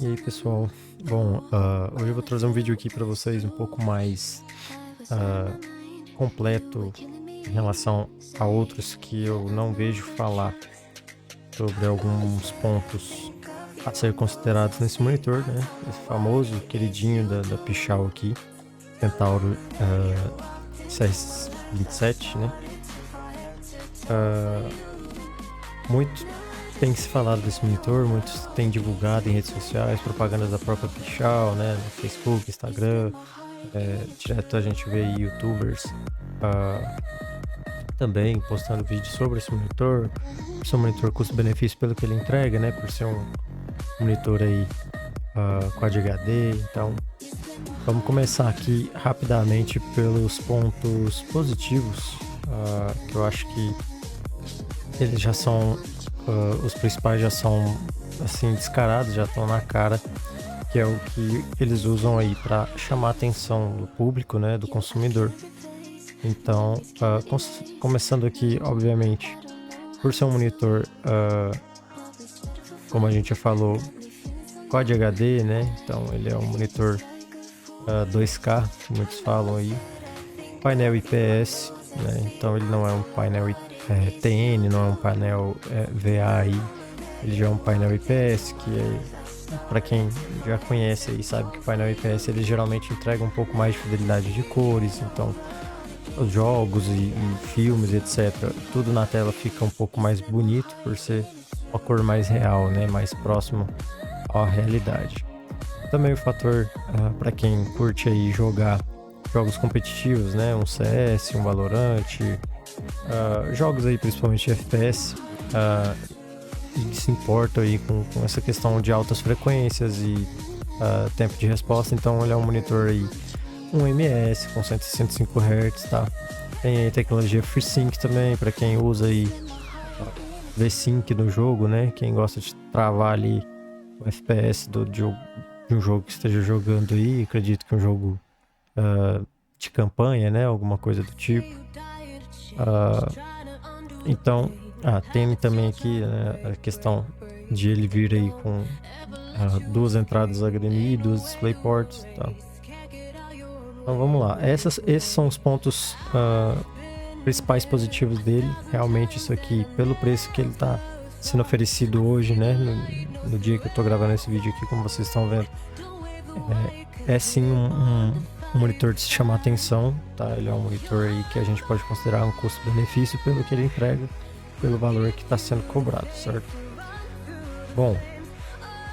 E aí pessoal, bom, hoje eu vou trazer um vídeo aqui para vocês um pouco mais completo em relação a outros que eu não vejo falar sobre alguns pontos a ser considerados nesse monitor, né? Esse famoso queridinho da Pichau aqui, Centauro CS27, né? Muito tem se falado desse monitor, muitos têm divulgado em redes sociais, propagandas da própria Pichau, né? No Facebook, Instagram, direto a gente vê aí youtubers também postando vídeos sobre esse monitor, seu monitor custo-benefício pelo que ele entrega, né? Por ser um monitor aí Quad HD. Então vamos começar aqui rapidamente pelos pontos positivos, que eu acho que eles já são os principais, já são assim descarados, já estão na cara, que é o que eles usam aí para chamar a atenção do público, né, do consumidor. Então, começando aqui, obviamente, por ser um monitor, como a gente já falou, Quad HD, né? Então ele é um monitor 2K, que muitos falam aí, painel IPS, né? Então ele não é um painel TN, não é um painel VA aí, ele já é um painel IPS, que é, para quem já conhece aí sabe que o painel IPS ele geralmente entrega um pouco mais de fidelidade de cores, então os jogos e filmes, etc, tudo na tela fica um pouco mais bonito por ser uma cor mais real, né, mais próximo à realidade. Também o fator para quem curte aí jogar jogos competitivos, né, um CS, um Valorant, jogos aí principalmente FPS, e se importa aí com essa questão de altas frequências e tempo de resposta. Então ele é um monitor aí, um MS com 165 Hz, tá? Tem aí tecnologia FreeSync também para quem usa aí V-Sync no jogo, né? Quem gosta de travar ali o FPS de um jogo que esteja jogando aí, acredito que um jogo de campanha, né? Alguma coisa do tipo. Então, tem também aqui, né, a questão de ele vir aí com duas entradas HDMI, duas DisplayPorts, tá? Então vamos lá, esses são os pontos principais positivos dele. Realmente isso aqui, pelo preço que ele está sendo oferecido hoje, né, no dia que eu estou gravando esse vídeo aqui, como vocês estão vendo, é sim um monitor de se chamar atenção, tá? Ele é um monitor aí que a gente pode considerar um custo-benefício pelo que ele entrega, pelo valor que está sendo cobrado, certo? Bom,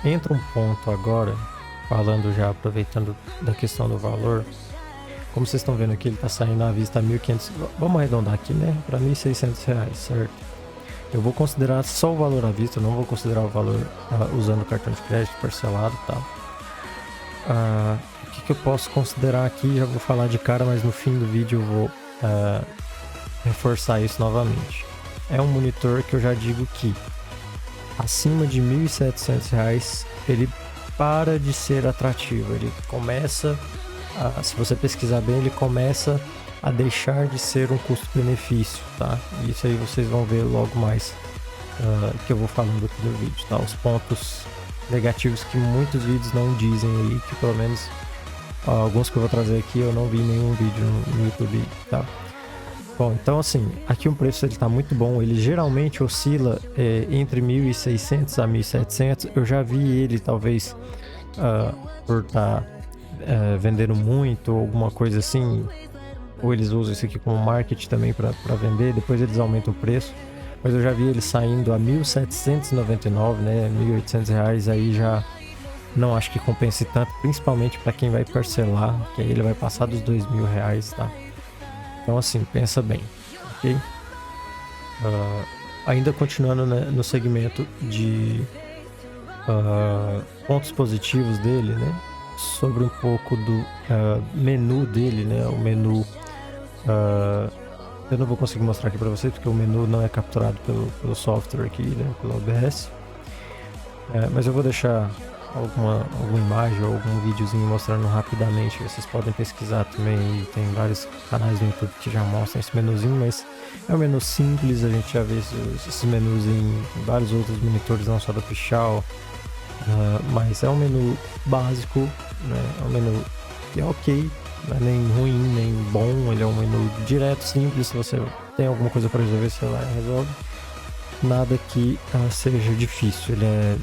entra um ponto agora, falando já, aproveitando da questão do valor. Como vocês estão vendo aqui, ele está saindo à vista a 1.500, vamos arredondar aqui, né, para R$1.600, certo? Eu vou considerar só o valor à vista, eu não vou considerar o valor usando o cartão de crédito parcelado, tá? O que eu posso considerar aqui, já vou falar de cara, mas no fim do vídeo eu vou reforçar isso novamente. É um monitor que eu já digo que acima de R$1.700 ele para de ser atrativo, ele começa, se você pesquisar bem, ele começa a deixar de ser um custo-benefício, tá? Isso aí vocês vão ver logo mais que eu vou falando aqui no vídeo, tá? Os pontos negativos que muitos vídeos não dizem aí, que pelo menos alguns que eu vou trazer aqui eu não vi nenhum vídeo no YouTube, tá? Bom, então assim, aqui o preço ele tá muito bom, ele geralmente oscila entre 1.600 a 1.700, eu já vi ele talvez por estar vendendo muito ou alguma coisa assim, ou eles usam isso aqui como marketing também para vender, depois eles aumentam o preço, mas eu já vi ele saindo a 1.799, né, R$1.800, aí já não acho que compense tanto, principalmente para quem vai parcelar, que aí ele vai passar dos R$2.000, tá? Então assim, pensa bem, ok? Ainda continuando, né, no segmento de pontos positivos dele, né? Sobre um pouco do menu dele, né? O menu, eu não vou conseguir mostrar aqui para vocês porque o menu não é capturado pelo software aqui, né? Pelo OBS, mas eu vou deixar alguma imagem ou algum videozinho mostrando rapidamente, vocês podem pesquisar também. E tem vários canais no YouTube que já mostram esse menuzinho, mas é um menu simples, a gente já vê esses menus em vários outros monitores, não só da Pichau. Mas é um menu básico, né? É um menu que é ok, não é nem ruim, nem bom. Ele é um menu direto, simples. Se você tem alguma coisa para resolver, você vai e resolve. Nada que seja difícil. Ele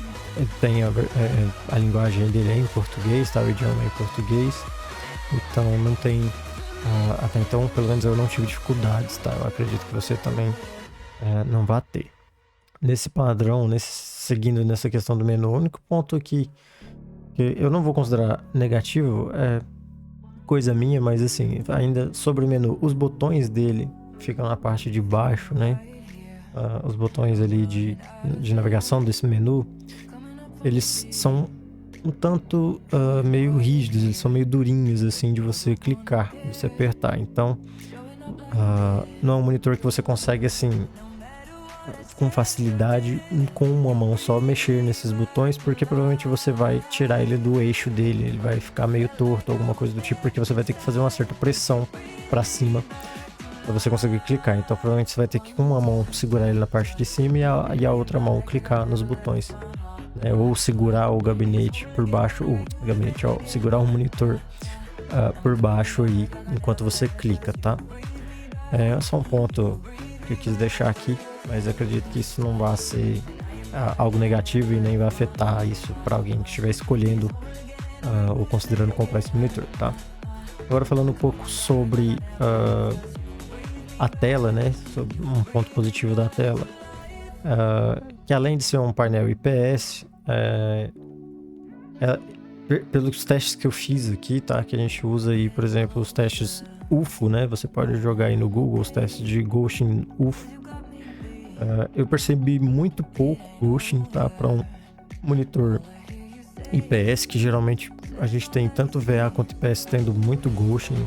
tem a linguagem dele é em português, tá? O idioma é em português. Então não tem... até então, pelo menos eu não tive dificuldades, tá? Eu acredito que você também não vai ter. Nesse padrão, seguindo nessa questão do menu, o único ponto aqui que eu não vou considerar negativo é coisa minha, mas assim, ainda sobre o menu, os botões dele ficam na parte de baixo, né? Os botões ali de navegação desse menu, eles são um tanto meio rígidos, eles são meio durinhos assim de você clicar, de você apertar. Então, não é um monitor que você consegue assim com facilidade, com uma mão só, mexer nesses botões, porque provavelmente você vai tirar ele do eixo dele, ele vai ficar meio torto, alguma coisa do tipo, porque você vai ter que fazer uma certa pressão para cima para você conseguir clicar. Então provavelmente você vai ter que com uma mão segurar ele na parte de cima e a outra mão clicar nos botões, né? Ou segurar o gabinete por baixo, segurar o monitor por baixo aí enquanto você clica, tá? É só um ponto que eu quis deixar aqui, mas eu acredito que isso não vai ser algo negativo e nem vai afetar isso para alguém que estiver escolhendo ou considerando comprar esse monitor, tá? Agora falando um pouco sobre a tela, né? Sobre um ponto positivo da tela, que além de ser um painel IPS, pelos testes que eu fiz aqui, tá? Que a gente usa aí, por exemplo, os testes UFO, né? Você pode jogar aí no Google os testes de ghosting UFO. Eu percebi muito pouco ghosting, tá? Para um monitor IPS, que geralmente a gente tem tanto VA quanto IPS tendo muito ghosting.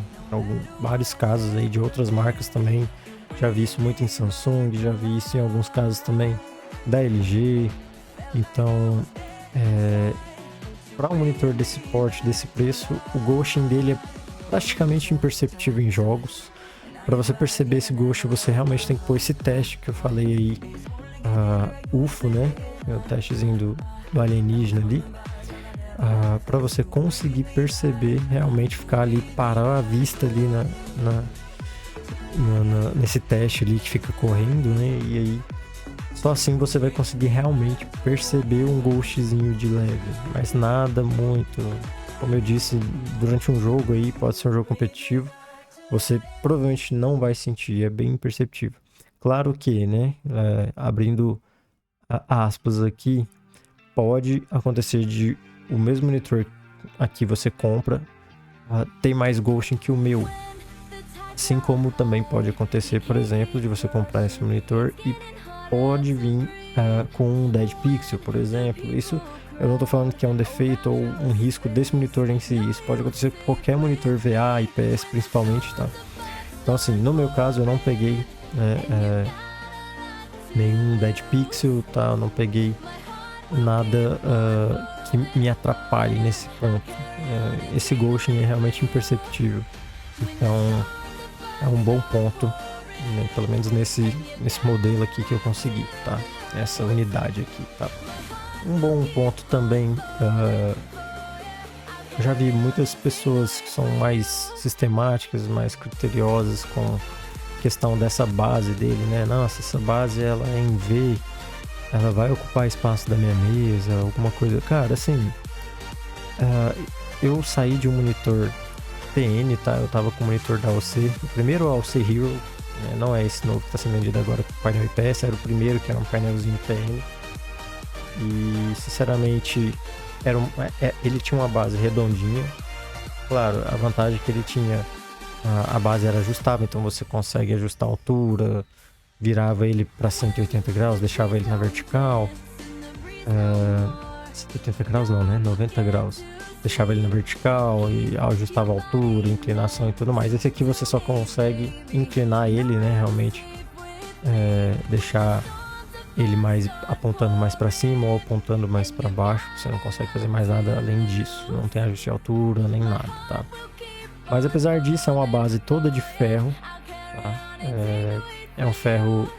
Vários casos aí de outras marcas também. Já vi isso muito em Samsung, já vi isso em alguns casos também da LG. Então, para um monitor desse porte, desse preço, o ghosting dele é praticamente imperceptível em jogos. Para você perceber esse ghost, você realmente tem que pôr esse teste que eu falei aí, UFO, né? É o testezinho do alienígena ali. Para você conseguir perceber, realmente ficar ali, parar a vista ali nesse teste ali que fica correndo, né? E aí, só assim você vai conseguir realmente perceber um ghostzinho de leve, mas nada muito. Como eu disse, durante um jogo aí, pode ser um jogo competitivo, você provavelmente não vai sentir, é bem imperceptível. Claro que, né, abrindo aspas aqui, pode acontecer de o mesmo monitor aqui você compra tem mais ghosting que o meu. Assim como também pode acontecer, por exemplo, de você comprar esse monitor e pode vir com um dead pixel, por exemplo. Isso eu não estou falando que é um defeito ou um risco desse monitor em si. Isso pode acontecer com qualquer monitor VA, IPS principalmente, tá? Então assim, no meu caso eu não peguei nenhum dead pixel, tá? Eu não peguei nada que me atrapalhe nesse ponto. Esse ghosting é realmente imperceptível. Então é um bom ponto, né? Pelo menos nesse modelo aqui que eu consegui, tá? Essa unidade aqui, tá? Um bom ponto também, já vi muitas pessoas que são mais sistemáticas, mais criteriosas com a questão dessa base dele, né? Nossa, essa base ela é em V, ela vai ocupar espaço da minha mesa, alguma coisa. Cara, assim, eu saí de um monitor TN, tá? Eu tava com o monitor da AOC, o primeiro AOC Hero, né? Não é esse novo que tá sendo vendido agora com painel IPS, era o primeiro que era um painelzinho TN. E sinceramente ele tinha uma base redondinha. Claro, a vantagem é que ele tinha a base era ajustável, então você consegue ajustar a altura, virava ele para 180 graus, deixava ele na vertical. 180 graus não, né? 90 graus. Deixava ele na vertical e ajustava a altura, inclinação e tudo mais. Esse aqui você só consegue inclinar ele, né? Realmente deixar ele mais apontando mais para cima ou apontando mais para baixo. Você não consegue fazer mais nada além disso. Não tem ajuste de altura nem nada, tá? Mas apesar disso, é uma base toda de ferro, tá? É um ferro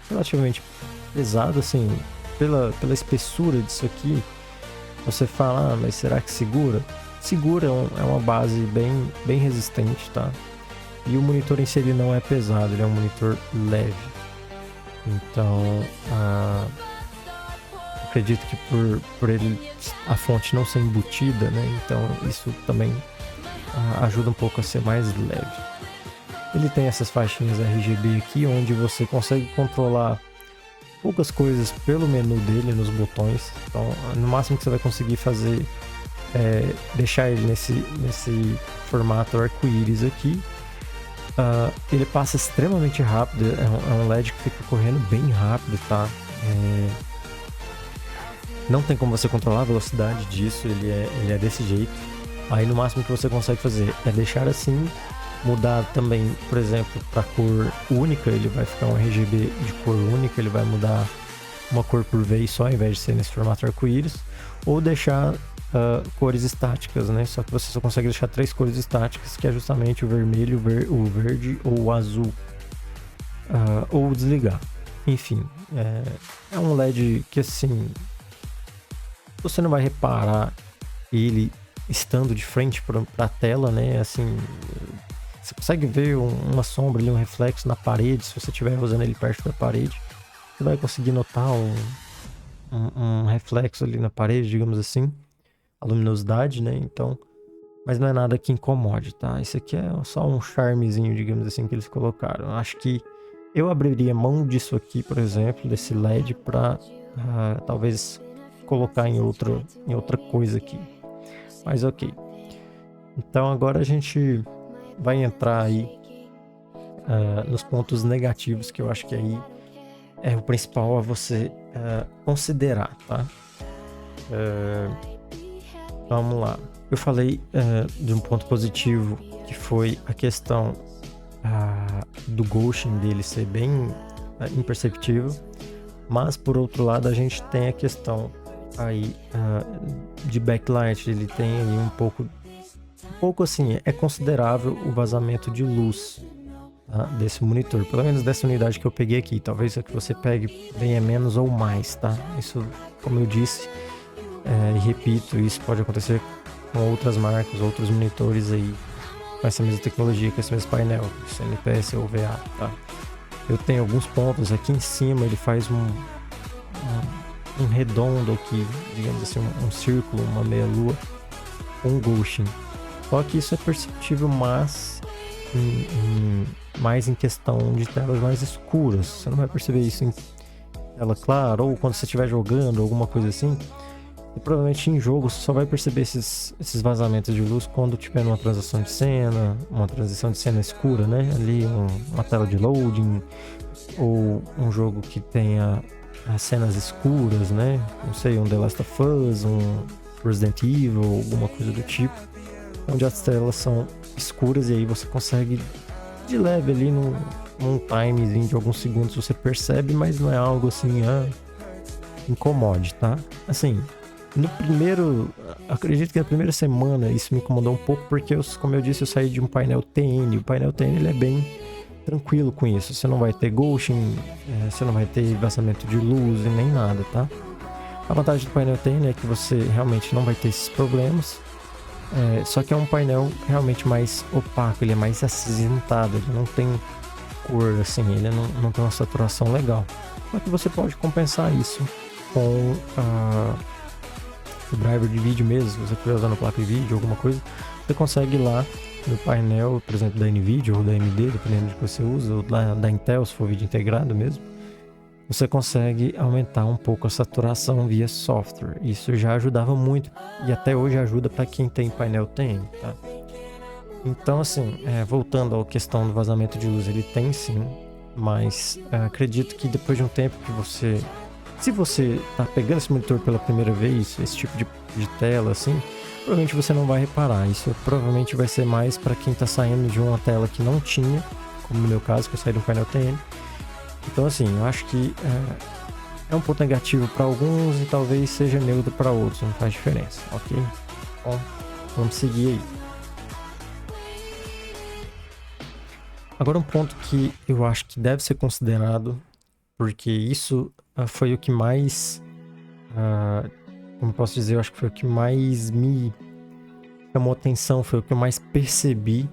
relativamente pesado, assim, pela espessura disso aqui. Você fala, mas será que segura? Segura, é uma base bem resistente, tá? E o monitor em si ele não é pesado, ele é um monitor leve. Então, acredito que por ele, a fonte não ser embutida, né? Então isso também ajuda um pouco a ser mais leve. Ele tem essas faixinhas RGB aqui, onde você consegue controlar poucas coisas pelo menu dele, nos botões. Então, no máximo que você vai conseguir fazer é deixar ele nesse formato arco-íris aqui. Ele passa extremamente rápido, é um LED que fica correndo bem rápido, tá? Não tem como você controlar a velocidade disso, ele é desse jeito. Aí no máximo que você consegue fazer é deixar assim, mudar também, por exemplo, para cor única, ele vai ficar um RGB de cor única, ele vai mudar uma cor por vez só, ao invés de ser nesse formato arco-íris, ou deixar cores estáticas, né? Só que você só consegue deixar 3 cores estáticas, que é justamente o vermelho, o verde ou o azul, ou desligar. Enfim, é um LED que assim, você não vai reparar ele estando de frente para a tela, né? Assim, você consegue ver uma sombra ali, um reflexo na parede. Se você estiver usando ele perto da parede, você vai conseguir notar um reflexo ali na parede, digamos assim, a luminosidade, né? Então, mas não é nada que incomode, tá? Isso aqui é só um charmezinho, digamos assim, que eles colocaram. Eu acho que eu abriria mão disso aqui, por exemplo, desse LED, para talvez colocar em outra coisa aqui. Mas ok. Então agora a gente vai entrar aí nos pontos negativos, que eu acho que aí é o principal a você considerar, tá? Vamos lá. Eu falei de um ponto positivo, que foi a questão do ghosting dele ser bem imperceptível, mas por outro lado a gente tem a questão aí de backlight. Ele tem ali um pouco assim, é considerável o vazamento de luz, tá, desse monitor, pelo menos dessa unidade que eu peguei aqui. Talvez a que você pegue venha menos ou mais, tá? Isso, como eu disse e repito, isso pode acontecer com outras marcas, outros monitores aí com essa mesma tecnologia, com esse mesmo painel, CNPS ou VA, tá? Eu tenho alguns pontos aqui em cima, ele faz um redondo aqui, digamos assim, um círculo, uma meia-lua, um ghosting. Só que isso é perceptível, mas mais em questão de telas mais escuras. Você não vai perceber isso em tela clara, ou quando você estiver jogando, alguma coisa assim. E provavelmente em jogo você só vai perceber esses vazamentos de luz quando tiver uma transição de cena escura, né? Ali uma tela de loading, ou um jogo que tenha as cenas escuras, né? Não sei, um The Last of Us, um Resident Evil, alguma coisa do tipo, onde as telas são escuras e aí você consegue de leve ali num timezinho de alguns segundos você percebe, mas não é algo assim incomode, tá? Assim, acredito que na primeira semana isso me incomodou um pouco, porque como eu disse, eu saí de um painel TN. O painel TN ele é bem tranquilo com isso. Você não vai ter ghosting, você não vai ter vazamento de luz e nem nada, tá? A vantagem do painel TN é que você realmente não vai ter esses problemas. Só que é um painel realmente mais opaco, ele é mais acinzentado, ele não tem cor, assim, ele não tem uma saturação legal. Só que você pode compensar isso com o driver de vídeo mesmo. Se você estiver usando placa de vídeo, alguma coisa, você consegue ir lá no painel, por exemplo, da NVIDIA ou da AMD, dependendo de que você usa, ou da Intel, se for vídeo integrado mesmo, você consegue aumentar um pouco a saturação via software. Isso já ajudava muito e até hoje ajuda para quem tem painel TN, tá? Então, assim, voltando à questão do vazamento de luz, ele tem sim, mas acredito que depois de um tempo que se você tá pegando esse monitor pela primeira vez, esse tipo de tela assim, provavelmente você não vai reparar. Isso provavelmente vai ser mais para quem tá saindo de uma tela que não tinha, como no meu caso, que eu saí do painel TN. Então, assim, eu acho que é um ponto negativo para alguns e talvez seja neutro para outros, não faz diferença, ok? Bom, vamos seguir aí. Agora um ponto que eu acho que deve ser considerado, porque isso foi o que mais, como eu posso dizer, eu acho que foi o que mais me chamou atenção, foi o que eu mais percebi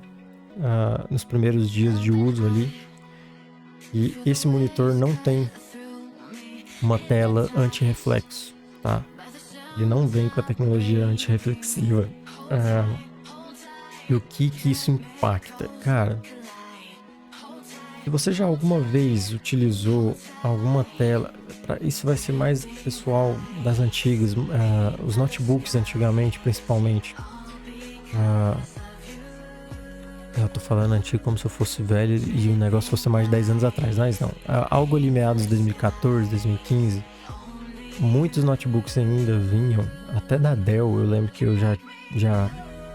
nos primeiros dias de uso ali. E esse monitor não tem uma tela anti-reflexo, tá? Ele não vem com a tecnologia anti-reflexiva. E o que isso impacta? Cara, se você já alguma vez utilizou alguma tela, isso vai ser mais pessoal das antigas, os notebooks antigamente, principalmente. Eu tô falando antigo como se eu fosse velho e o negócio fosse mais de 10 anos atrás, mas não. Algo ali meados de 2014, 2015, muitos notebooks ainda vinham, até da Dell, eu lembro que eu já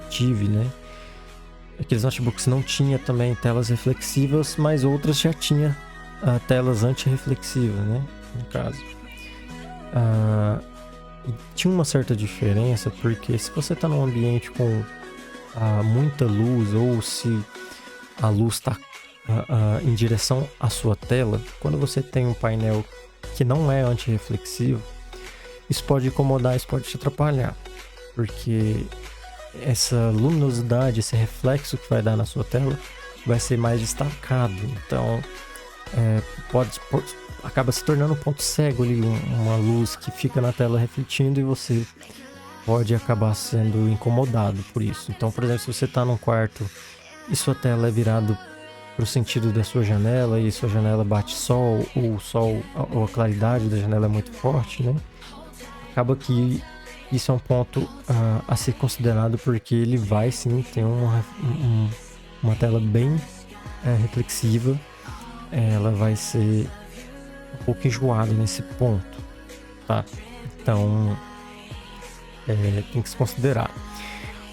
tive, né? Aqueles notebooks não tinha também telas reflexivas, mas outras já tinha telas anti-reflexivas, né? No caso. Tinha uma certa diferença, porque se você está num ambiente com muita luz, ou se a luz está em direção à sua tela, quando você tem um painel que não é anti-reflexivo, isso pode incomodar, isso pode te atrapalhar, porque essa luminosidade, esse reflexo que vai dar na sua tela vai ser mais destacado, então acaba se tornando um ponto cego ali, uma luz que fica na tela refletindo e você pode acabar sendo incomodado por isso. Então, por exemplo, se você está num quarto e sua tela é virada para o sentido da sua janela e sua janela bate sol, ou a claridade da janela é muito forte, né? Acaba que isso é um ponto a ser considerado, porque ele vai sim ter uma tela bem reflexiva. Ela vai ser um pouco enjoada nesse ponto, tá? Então tem que se considerar.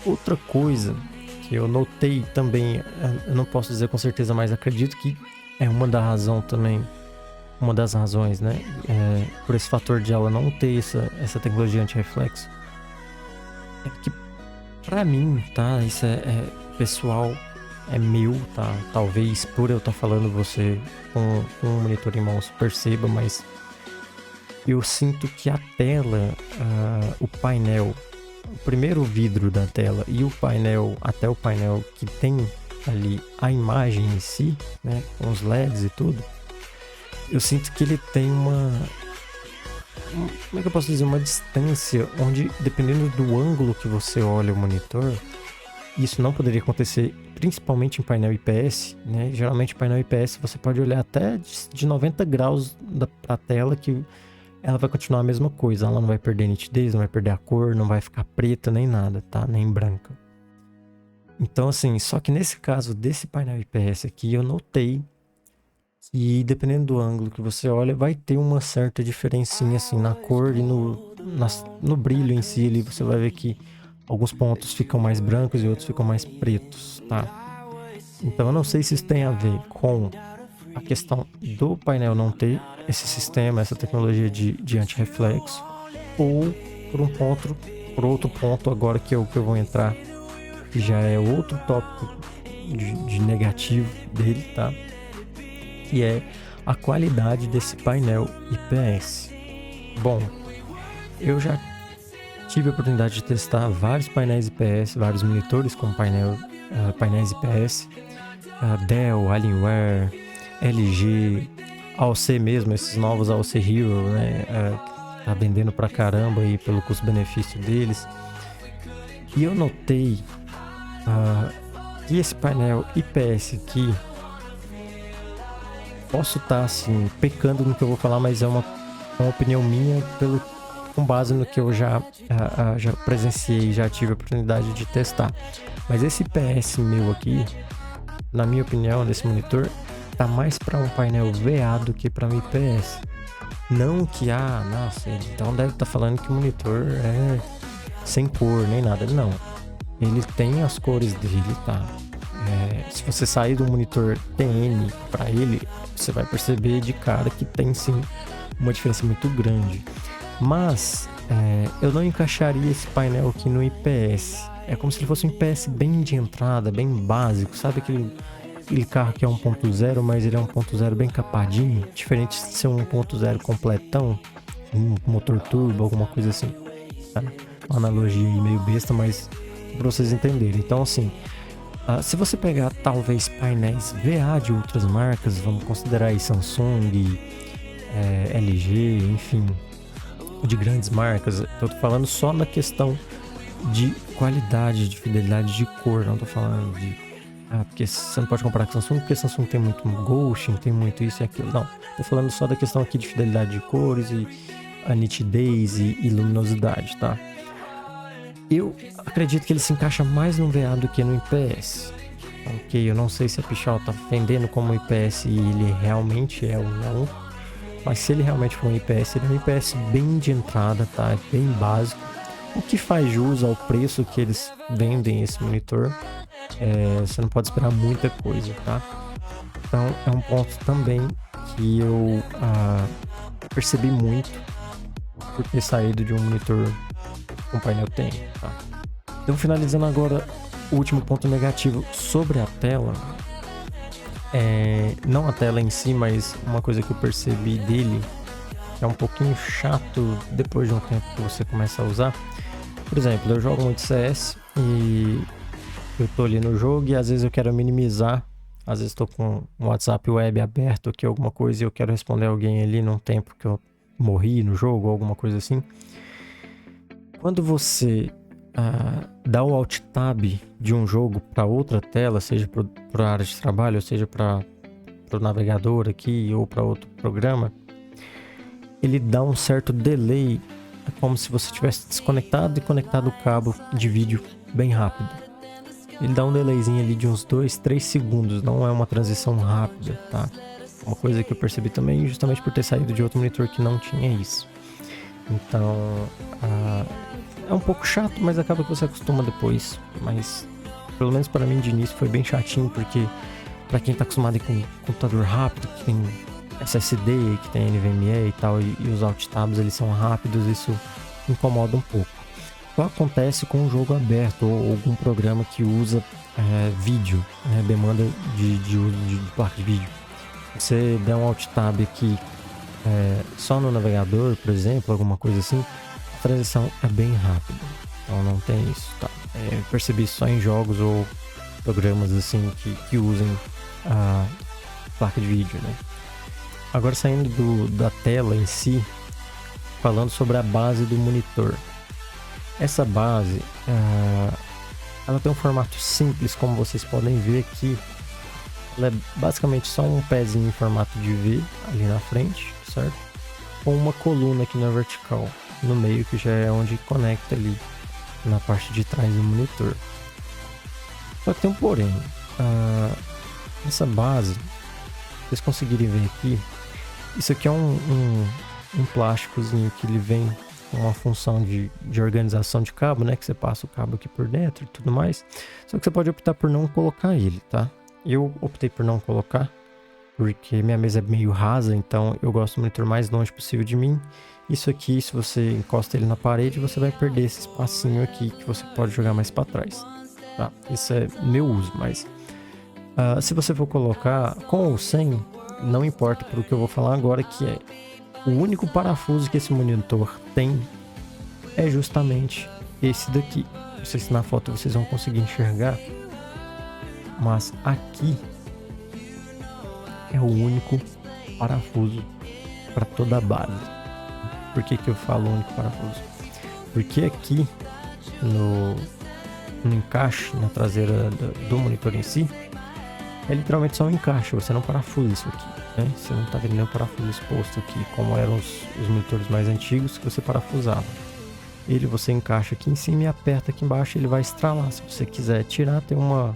Outra coisa que eu notei também, eu não posso dizer com certeza, mas acredito que é uma das razões, né? Por esse fator de ela não ter essa tecnologia anti-reflexo, é que pra mim, tá? Isso é pessoal, é meu, tá? Talvez por eu estar falando, você com um monitor em mãos perceba, mas eu sinto que a tela, o painel, o primeiro vidro da tela e o painel, até o painel que tem ali a imagem em si, né, com os LEDs e tudo, eu sinto que ele tem como é que eu posso dizer, uma distância onde, dependendo do ângulo que você olha o monitor, isso não poderia acontecer, principalmente em painel IPS, né? Geralmente painel IPS você pode olhar até de 90 graus para a tela, que ela vai continuar a mesma coisa, ela não vai perder nitidez, não vai perder a cor, não vai ficar preta nem nada, tá? Nem branca. Então assim, só que nesse caso desse painel IPS aqui, eu notei que dependendo do ângulo que você olha, vai ter uma certa diferencinha assim na cor e no brilho em si, ali você vai ver que alguns pontos ficam mais brancos e outros ficam mais pretos, tá? Então eu não sei se isso tem a ver com a questão do painel não ter esse sistema, essa tecnologia de anti-reflexo, ou por outro ponto agora que eu vou entrar, que já é outro tópico de negativo dele, tá? Que é a qualidade desse painel IPS. Bom, eu já tive a oportunidade de testar vários painéis IPS, vários monitores com painéis IPS, Dell, Alienware, LG, AOC mesmo, esses novos AOC Hero, né? Tá vendendo pra caramba aí pelo custo-benefício deles. E eu notei que esse painel IPS aqui, posso estar assim pecando no que eu vou falar, mas é uma opinião minha com base no que eu já presenciei, já tive a oportunidade de testar. Mas esse IPS meu aqui, na minha opinião, desse monitor, tá mais para um painel VA do que para um IPS. Não que, nossa, então deve estar falando que o monitor é sem cor nem nada. Não, ele tem as cores dele, tá? Se você sair do monitor TN para ele, você vai perceber de cara que tem sim uma diferença muito grande. Mas eu não encaixaria esse painel aqui no IPS. É como se ele fosse um IPS bem de entrada, bem básico. Sabe aquele carro que é 1.0, mas ele é 1.0 bem capadinho? Diferente de ser um 1.0 completão, um motor turbo, alguma coisa assim. Tá? Uma analogia aí meio besta, mas para vocês entenderem. Então assim, se você pegar talvez painéis VA de outras marcas, vamos considerar aí Samsung, LG, enfim, de grandes marcas, eu tô falando só na questão de qualidade, de fidelidade de cor, não tô falando de porque você não pode comparar com Samsung, porque Samsung tem muito ghosting, tem muito isso e aquilo, não, tô falando só da questão aqui de fidelidade de cores e a nitidez e luminosidade, tá? Eu acredito que ele se encaixa mais no VA do que no IPS. Ok, eu não sei se a Pichau tá vendendo como IPS e ele realmente é ou não. Mas se ele realmente for um IPS, ele é um IPS bem de entrada, tá? Bem básico. O que faz jus ao preço que eles vendem esse monitor. Você não pode esperar muita coisa, tá? Então é um ponto também que eu percebi muito por ter saído de um monitor com painel TN, tá? Então, finalizando agora o último ponto negativo sobre a tela, não a tela em si, mas uma coisa que eu percebi dele, que é um pouquinho chato depois de um tempo que você começa a usar. Por exemplo, eu jogo muito CS e eu tô ali no jogo e às vezes eu quero minimizar, às vezes estou com um WhatsApp web aberto aqui, alguma coisa, e eu quero responder alguém ali num tempo que eu morri no jogo, ou alguma coisa assim. Quando você dá o Alt Tab de um jogo para outra tela, seja para a área de trabalho, ou seja para o navegador aqui, ou para outro programa, ele dá um certo delay, é como se você tivesse desconectado e conectado o cabo de vídeo bem rápido. Ele dá um delayzinho ali de uns 2, 3 segundos, não é uma transição rápida, tá? Uma coisa que eu percebi também, justamente por ter saído de outro monitor que não tinha isso. Então, é um pouco chato, mas acaba que você acostuma depois. Mas, pelo menos para mim de início foi bem chatinho, porque para quem tá acostumado com computador rápido, que tem SSD, que tem NVMe e tal, e os Alt Tabs eles são rápidos, isso incomoda um pouco. Só acontece com um jogo aberto ou algum programa que usa vídeo, demanda de uso de placa de vídeo. Você der um Alt Tab aqui só no navegador, por exemplo, alguma coisa assim, a transição é bem rápida. Então não tem isso, tá? Eu percebi isso só em jogos ou programas assim que usem a placa de vídeo, né? Agora saindo da tela em si, falando sobre a base do monitor. Essa base, ela tem um formato simples, como vocês podem ver aqui. Ela é basicamente só um pezinho em formato de V ali na frente, certo? Com uma coluna aqui na vertical, no meio, que já é onde conecta ali na parte de trás do monitor. Só que tem um porém. Essa base, se vocês conseguirem ver aqui, isso aqui é um plásticozinho que ele vem com uma função de organização de cabo, né? Que você passa o cabo aqui por dentro e tudo mais. Só que você pode optar por não colocar ele, tá? Eu optei por não colocar, porque minha mesa é meio rasa, então eu gosto do monitor mais longe possível de mim. Isso aqui, se você encosta ele na parede, você vai perder esse espacinho aqui que você pode jogar mais para trás, tá? Isso é meu uso, mas se você for colocar com ou sem, não importa pro que eu vou falar agora, que é o único parafuso que esse monitor tem é justamente esse daqui. Não sei se na foto vocês vão conseguir enxergar, mas aqui é o único parafuso para toda a base. Por que eu falo único parafuso? Porque aqui no encaixe, na traseira do monitor em si, é literalmente só um encaixe, você não parafusa isso aqui, né? Você não tá vendo nenhum parafuso exposto aqui, como eram os monitores mais antigos que você parafusava. Ele você encaixa aqui em cima e aperta aqui embaixo, ele vai estralar. Se você quiser tirar, tem uma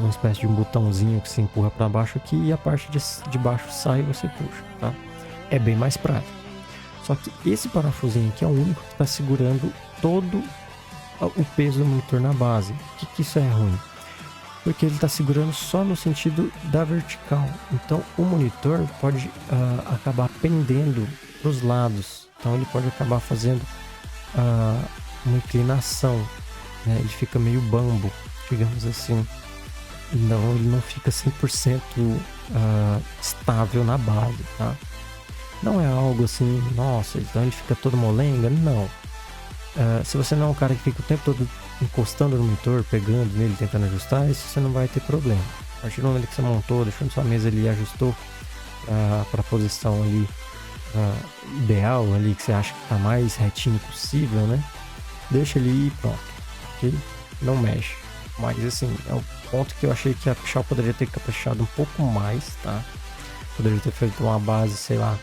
espécie de um botãozinho que se empurra para baixo aqui e a parte de baixo sai e você puxa, tá? É bem mais prático. Só que esse parafusinho aqui é o único que está segurando todo o peso do monitor na base. O que isso é ruim? porque ele está segurando só no sentido da vertical. Então o monitor pode acabar pendendo para os lados. Então ele pode acabar fazendo uma inclinação, né? Ele fica meio bambo, digamos assim. Não, ele não fica 100% estável na base, tá? Não é algo assim, nossa, então ele fica todo molenga, não. Se você não é um cara que fica o tempo todo encostando no monitor, pegando nele, tentando ajustar, isso você não vai ter problema. A partir do momento que você montou, deixou na sua mesa ali e ajustou para a posição ali ideal, ali que você acha que está mais retinho possível, né? Deixa ali e pronto, ok? Não mexe. Mas assim, é o ponto que eu achei que a Pichau poderia ter caprichado um pouco mais, tá? Poderia ter feito uma base, sei lá,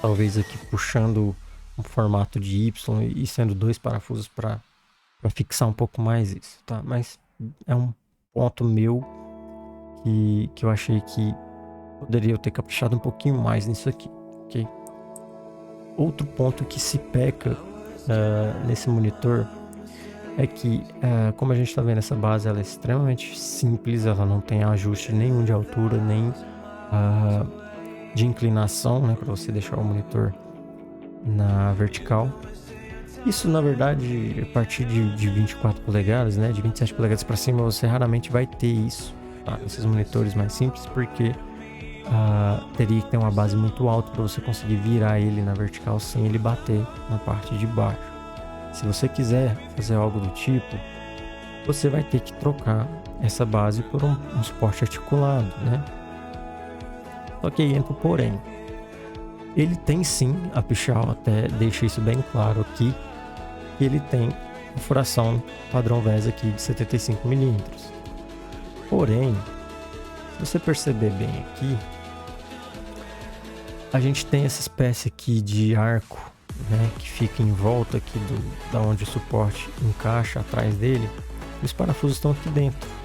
talvez aqui puxando um formato de Y e sendo 2 parafusos para fixar um pouco mais isso, tá? Mas é um ponto meu que eu achei que poderia ter caprichado um pouquinho mais nisso aqui, ok? Outro ponto que se peca nesse monitor é que, como a gente está vendo, essa base ela é extremamente simples, ela não tem ajuste nenhum de altura, nem de inclinação, né, para você deixar o monitor na vertical. Isso, na verdade, a partir de 24 polegadas, né, de 27 polegadas para cima, você raramente vai ter isso, tá? Esses monitores mais simples, porque teria que ter uma base muito alta para você conseguir virar ele na vertical sem ele bater na parte de baixo. Se você quiser fazer algo do tipo, você vai ter que trocar essa base por um suporte articulado, né? Só que aí entra o porém. Ele tem sim, a Pichau até deixa isso bem claro aqui, que ele tem perfuração padrão VES aqui de 75 mm. Porém, se você perceber bem aqui, a gente tem essa espécie aqui de arco, né, que fica em volta aqui da onde o suporte encaixa atrás dele, e os parafusos estão aqui dentro.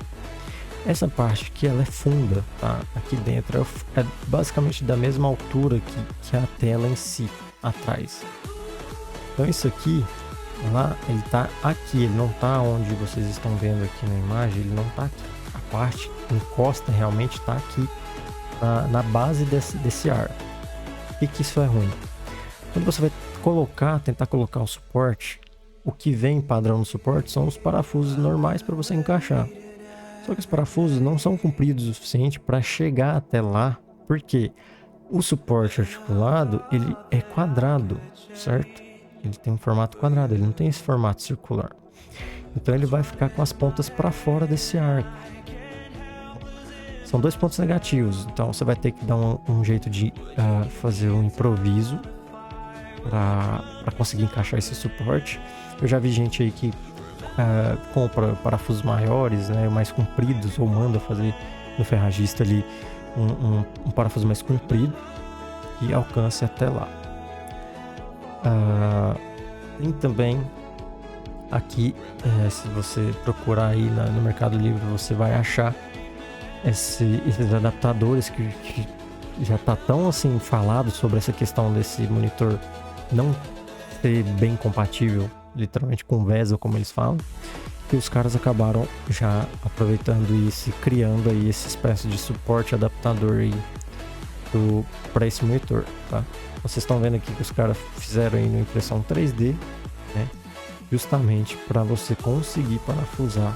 Essa parte aqui ela é funda, tá? Aqui dentro é basicamente da mesma altura que a tela em si, atrás. Então isso aqui, lá, ele tá aqui, ele não tá onde vocês estão vendo aqui na imagem, ele não tá aqui. A parte que encosta realmente tá aqui na base desse arco. E que isso é ruim? Quando você vai tentar colocar o suporte, o que vem padrão no suporte são os parafusos normais para você encaixar. Só que os parafusos não são compridos o suficiente para chegar até lá, porque o suporte articulado ele é quadrado, certo? Ele tem um formato quadrado, ele não tem esse formato circular. Então ele vai ficar com as pontas para fora desse arco. São 2 pontos negativos, então você vai ter que dar um jeito de fazer um improviso para conseguir encaixar esse suporte. Eu já vi gente aí que compra parafusos maiores, né, mais compridos, ou manda fazer no ferragista ali um parafuso mais comprido e alcance até lá. Tem também aqui, se você procurar aí no Mercado Livre, você vai achar esses adaptadores que já tá tão assim falado sobre essa questão desse monitor não ser bem compatível literalmente com VESA, como eles falam, que os caras acabaram já aproveitando isso e criando aí essa espécie de suporte adaptador aí para esse monitor, tá? Vocês estão vendo aqui que os caras fizeram aí uma impressão 3D, né? Justamente para você conseguir parafusar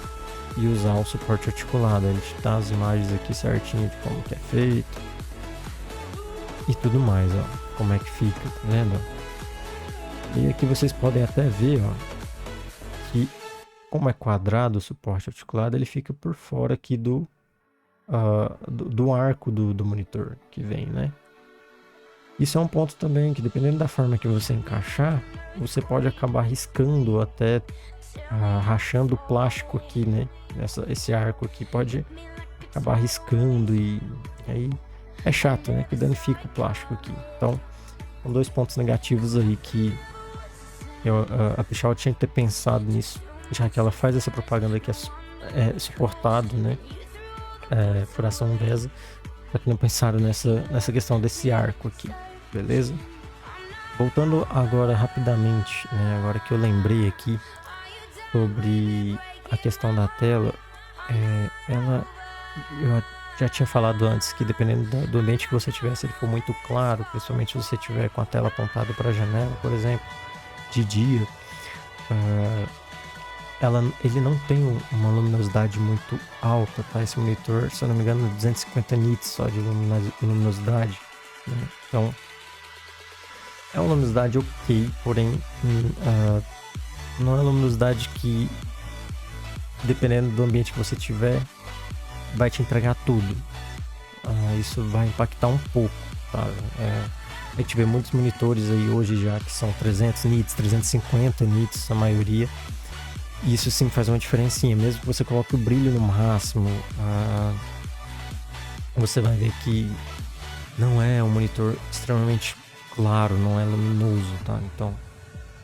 e usar o suporte articulado. Ele te dá as imagens aqui certinho de como que é feito e tudo mais, ó, como é que fica, tá vendo? E aqui vocês podem até ver, ó, que como é quadrado o suporte articulado, ele fica por fora aqui do arco do monitor que vem, né? Isso é um ponto também que, dependendo da forma que você encaixar, você pode acabar riscando, até rachando o plástico aqui, né? Esse arco aqui pode acabar riscando e aí é chato, né? Que danifica o plástico aqui. Então, são 2 pontos negativos aí que a Pichau tinha que ter pensado nisso, já que ela faz essa propaganda que é suportado, né? Furação VESA, só que não pensaram nessa questão desse arco aqui, beleza? Voltando agora rapidamente, né? Agora que eu lembrei aqui sobre a questão da tela, eu já tinha falado antes que dependendo do ambiente que você tiver, se ele for muito claro, principalmente se você tiver com a tela apontada para a janela, por exemplo, de dia, ah, ele não tem uma luminosidade muito alta, tá? Esse monitor, se eu não me engano, 250 nits só de luminosidade, né? Então, é uma luminosidade ok, porém, não é uma luminosidade que, dependendo do ambiente que você tiver, vai te entregar tudo. Isso vai impactar um pouco, tá? A gente vê muitos monitores aí hoje já que são 300 nits, 350 nits a maioria. E isso sim faz uma diferencinha, mesmo que você coloque o brilho no máximo, você vai ver que não é um monitor extremamente claro, não é luminoso, tá? Então,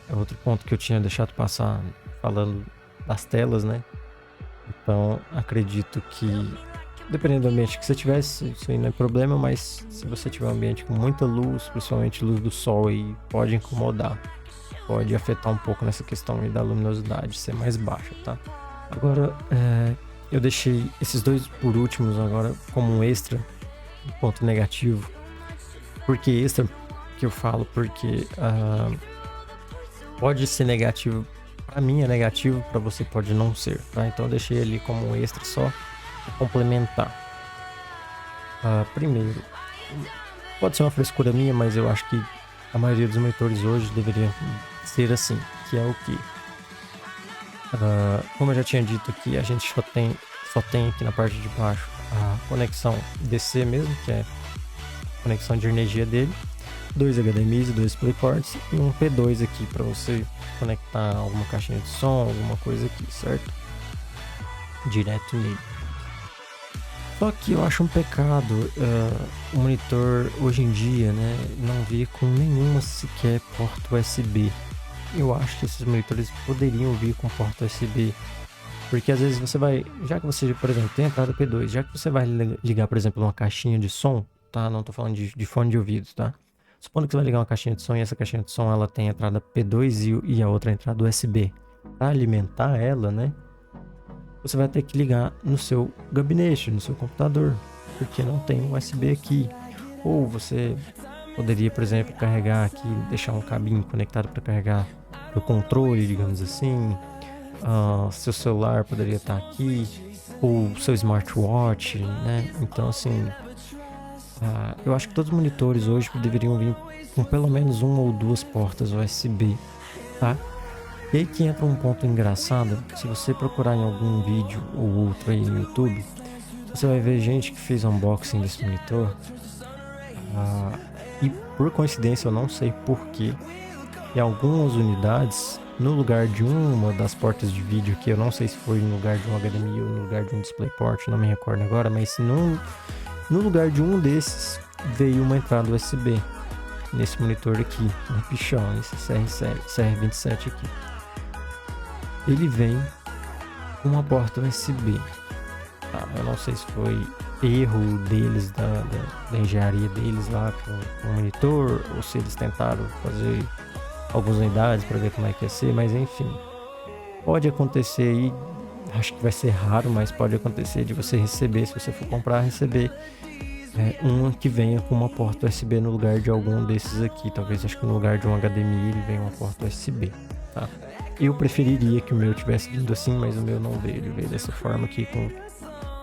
é outro ponto que eu tinha deixado passar falando das telas, né? Então, acredito que, dependendo do ambiente que você tivesse, isso aí não é problema, mas se você tiver um ambiente com muita luz, principalmente luz do sol, aí pode incomodar. Pode afetar um pouco nessa questão aí da luminosidade ser mais baixa, tá? Agora, eu deixei esses dois por últimos agora como um extra, um ponto negativo. Por que extra que eu falo? Porque pode ser negativo, para mim é negativo, para você pode não ser, tá? Então eu deixei ali como um extra só para complementar. Primeiro, pode ser uma frescura minha, mas eu acho que a maioria dos monitores hoje deveria ser assim, que é o que? Como eu já tinha dito aqui, a gente só tem aqui na parte de baixo a conexão DC mesmo, que é a conexão de energia dele, 2 HDMIs e 2 DisplayPorts e um P2 aqui para você conectar alguma caixinha de som, alguma coisa aqui, certo? Direto nele. Só que eu acho um pecado o monitor hoje em dia, né, não vir com nenhuma sequer porta USB. Eu acho que esses monitores poderiam vir com porta USB, porque às vezes você vai, já que você, por exemplo, tem a entrada P2, já que você vai ligar, por exemplo, uma caixinha de som, tá? Não tô falando de fone de ouvido, tá? Supondo que você vai ligar uma caixinha de som e essa caixinha de som ela tem a entrada P2 e a outra entrada USB. Para alimentar ela, né? Você vai ter que ligar no seu gabinete, no seu computador, porque não tem USB aqui. Ou você poderia, por exemplo, carregar aqui, deixar um cabinho conectado para carregar o controle, digamos assim. Seu celular poderia estar aqui, ou seu smartwatch, né? Então, assim, eu acho que todos os monitores hoje deveriam vir com pelo menos uma ou duas portas USB, tá? E aí que entra um ponto engraçado. Se você procurar em algum vídeo ou outro aí no YouTube, você vai ver gente que fez unboxing desse monitor. E por coincidência, eu não sei porquê, em algumas unidades, no lugar de uma das portas de vídeo, que eu não sei se foi no lugar de um HDMI ou no lugar de um DisplayPort, não me recordo agora, mas no lugar de um desses veio uma entrada USB nesse monitor aqui, no pichão, nesse CR27 aqui. Ele vem com uma porta USB. Eu não sei se foi erro deles, da engenharia deles lá com o monitor, ou se eles tentaram fazer algumas unidades para ver como é que ia ser, mas enfim. Pode acontecer aí, acho que vai ser raro, mas pode acontecer de você receber, se você for comprar, receber uma que venha com uma porta USB no lugar de algum desses aqui. Talvez, acho que no lugar de um HDMI ele venha uma porta USB, tá? Eu preferiria que o meu tivesse vindo assim, mas o meu não veio. Ele veio dessa forma aqui com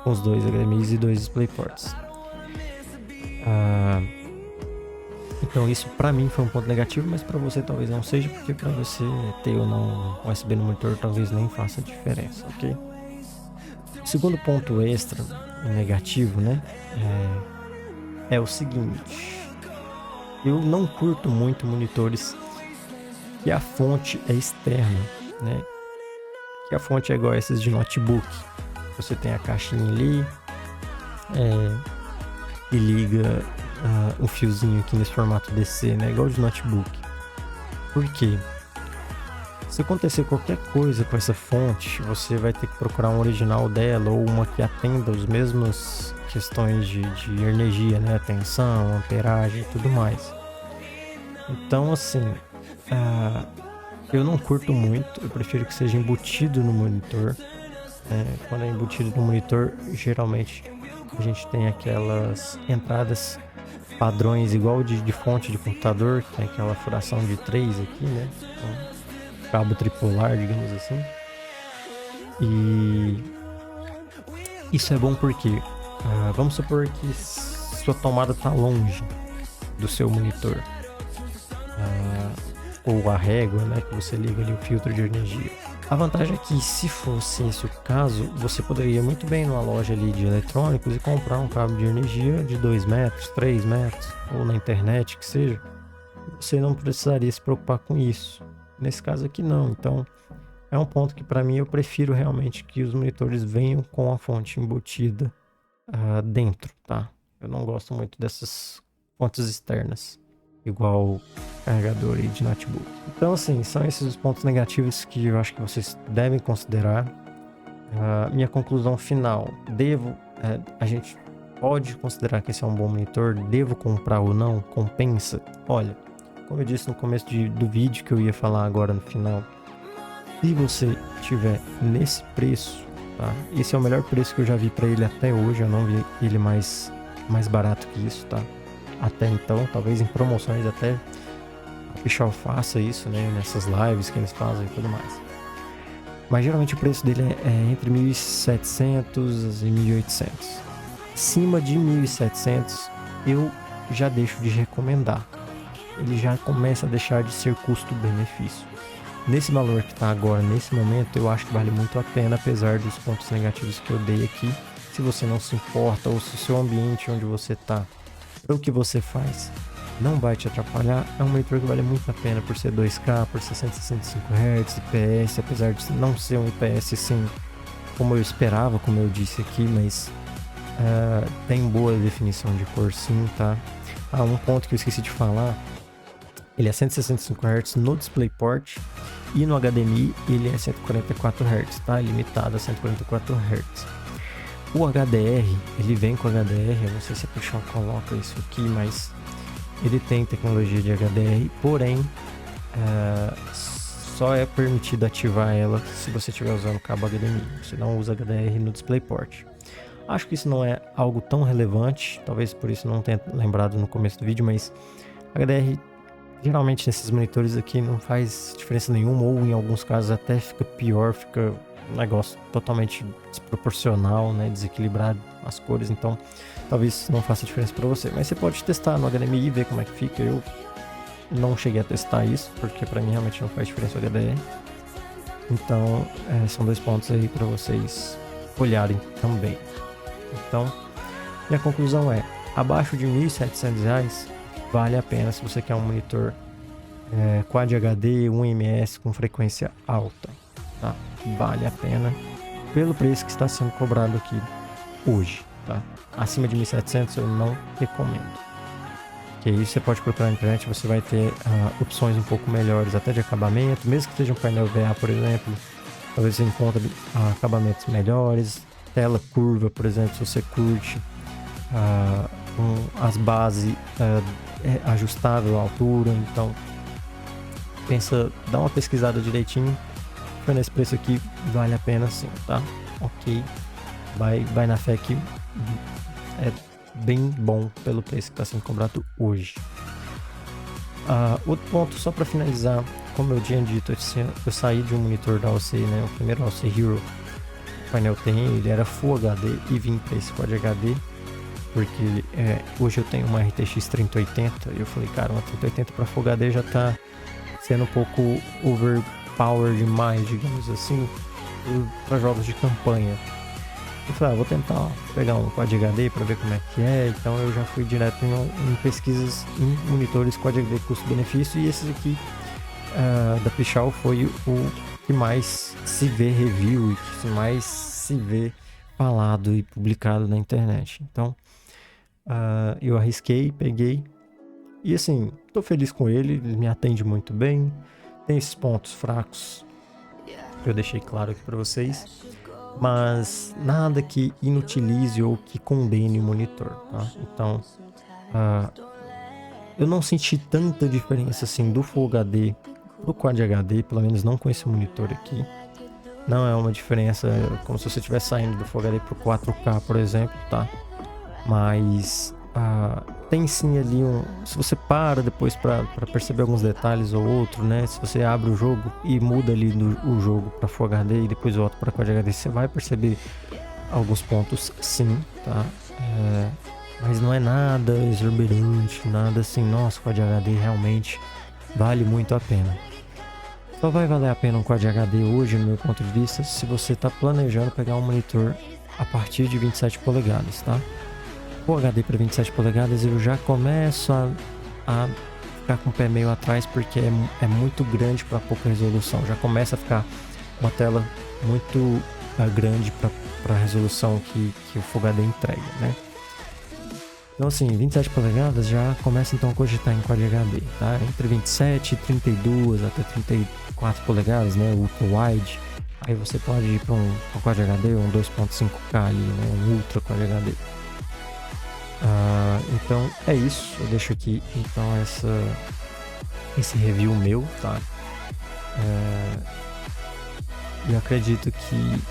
os 2 HDMIs e 2 DisplayPorts. Então isso pra mim foi um ponto negativo, mas pra você talvez não seja, porque pra você ter ou não USB no monitor talvez nem faça diferença, ok? Segundo ponto extra e negativo, né, é o seguinte: eu não curto muito monitores que a fonte é externa, né? Que a fonte é igual a esses de notebook. Você tem a caixinha ali e liga um fiozinho aqui nesse formato DC, né? Igual de notebook. Por quê? Se acontecer qualquer coisa com essa fonte, você vai ter que procurar um original dela ou uma que atenda as mesmas questões de energia, né? Tensão, amperagem e tudo mais. Então, assim, eu não curto muito. Eu prefiro que seja embutido no monitor. Quando é embutido no monitor, geralmente a gente tem aquelas entradas padrões igual de fonte de computador, que tem aquela furação de 3 aqui, né? Então, cabo tripolar, digamos assim. E isso é bom porque, vamos supor que sua tomada está longe do seu monitor, ou a régua, né, que você liga ali o filtro de energia. A vantagem é que, se fosse esse o caso, você poderia muito bem ir numa loja ali de eletrônicos e comprar um cabo de energia de 2 metros, 3 metros, ou na internet, que seja. Você não precisaria se preocupar com isso. Nesse caso aqui não, então é um ponto que para mim eu prefiro realmente que os monitores venham com a fonte embutida dentro, tá? Eu não gosto muito dessas fontes externas, igual carregador aí de notebook. Então assim, são esses os pontos negativos que eu acho que vocês devem considerar. Minha conclusão final, a gente pode considerar que esse é um bom monitor, devo comprar ou não, compensa? Olha, como eu disse no começo do vídeo, que eu ia falar agora no final, se você tiver nesse preço, tá? Esse é o melhor preço que eu já vi para ele até hoje, eu não vi ele mais barato que isso, tá? Até então, talvez em promoções até a Pichau faça isso, né? Nessas lives que eles fazem e tudo mais. Mas geralmente o preço dele é entre 1.700 e 1.800. Acima de 1.700 eu já deixo de recomendar. Ele já começa a deixar de ser custo-benefício. Nesse valor que está agora, nesse momento, eu acho que vale muito a pena, apesar dos pontos negativos que eu dei aqui. Se você não se importa, ou se o seu ambiente onde você está, ou o que você faz, não vai te atrapalhar, é um monitor que vale muito a pena por ser 2K, por ser 165 Hz, IPS, apesar de não ser um IPS assim como eu esperava, como eu disse aqui, mas tem boa definição de cor sim, tá? Um ponto que eu esqueci de falar, ele é 165 Hz no DisplayPort e no HDMI ele é 144 Hz, tá? Limitado a 144 Hz. O HDR, ele vem com HDR, eu não sei se a Pichau coloca isso aqui, mas ele tem tecnologia de HDR, porém só é permitido ativar ela se você estiver usando cabo HDMI. Você não usa HDR no DisplayPort. Acho que isso não é algo tão relevante, talvez por isso não tenha lembrado no começo do vídeo, mas HDR geralmente nesses monitores aqui não faz diferença nenhuma, ou em alguns casos até fica pior, fica um negócio totalmente desproporcional, né, desequilibrado as cores, então talvez não faça diferença para você, mas você pode testar no HDMI e ver como é que fica. Eu não cheguei a testar isso, porque para mim realmente não faz diferença o HDR, então são 2 pontos aí para vocês olharem também. Então, minha conclusão é, abaixo de R$ 1.700 vale a pena se você quer um monitor Quad HD 1ms com frequência alta, tá? Vale a pena pelo preço que está sendo cobrado aqui hoje, tá? Acima de 1.700 eu não recomendo. Que aí você pode procurar na internet, você vai ter opções um pouco melhores até de acabamento, mesmo que seja um painel VA, por exemplo, talvez você encontre acabamentos melhores, tela curva, por exemplo, se você curte, as bases ajustável à altura, então dá uma pesquisada direitinho, foi nesse preço aqui, vale a pena sim, tá? Ok, vai na fé que é bem bom pelo preço que está sendo cobrado hoje. Outro ponto, só para finalizar, como eu tinha dito, eu saí de um monitor da AOC, né, o primeiro AOC Hero, o painel tem, ele era Full HD e vim para esse Quad HD, porque hoje eu tenho uma RTX 3080 e eu falei, cara, uma 3080 para Full HD já tá sendo um pouco overpower demais, digamos assim, para jogos de campanha. Eu falei, vou tentar pegar um Quad HD para ver como é que é, então eu já fui direto em pesquisas em monitores Quad HD custo-benefício, e esses aqui da Pichau foi o que mais se vê review e que mais se vê falado e publicado na internet. Então eu arrisquei, peguei e assim, tô feliz com ele me atende muito bem, tem esses pontos fracos que eu deixei claro aqui para vocês, mas nada que inutilize ou que condene o monitor, tá? Então eu não senti tanta diferença assim do Full HD pro Quad HD, pelo menos não com esse monitor aqui. Não é uma diferença como se você estivesse saindo do Full HD pro 4K, por exemplo, tá? Mas tem sim ali se você para depois para perceber alguns detalhes ou outro, né? Se você abre o jogo e muda ali o jogo para Full HD e depois volta para Quad HD, você vai perceber alguns pontos, sim, tá? Mas não é nada exorbitante, nada assim, nossa, Quad HD realmente vale muito a pena. Só vai valer a pena um Quad HD hoje, no meu ponto de vista, se você está planejando pegar um monitor a partir de 27 polegadas, tá? O HD para 27 polegadas eu já começo a ficar com o pé meio atrás porque é muito grande para pouca resolução. Já começa a ficar uma tela muito grande para a resolução que o Full HD entrega, né? Então assim, 27 polegadas já começa então a cogitar em Quad HD, tá? Entre 27 e 32 até 34 polegadas, né? Ultra Wide. Aí você pode ir para um Quad HD, um 2.5K ali, né? Um Ultra Quad HD. Então é isso, eu deixo aqui então esse review meu, tá? E acredito que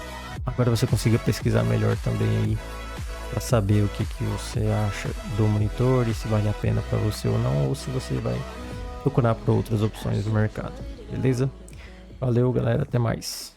agora você consiga pesquisar melhor também aí para saber o que você acha do monitor e se vale a pena para você ou não, ou se você vai procurar por outras opções do mercado, beleza? Valeu, galera, até mais.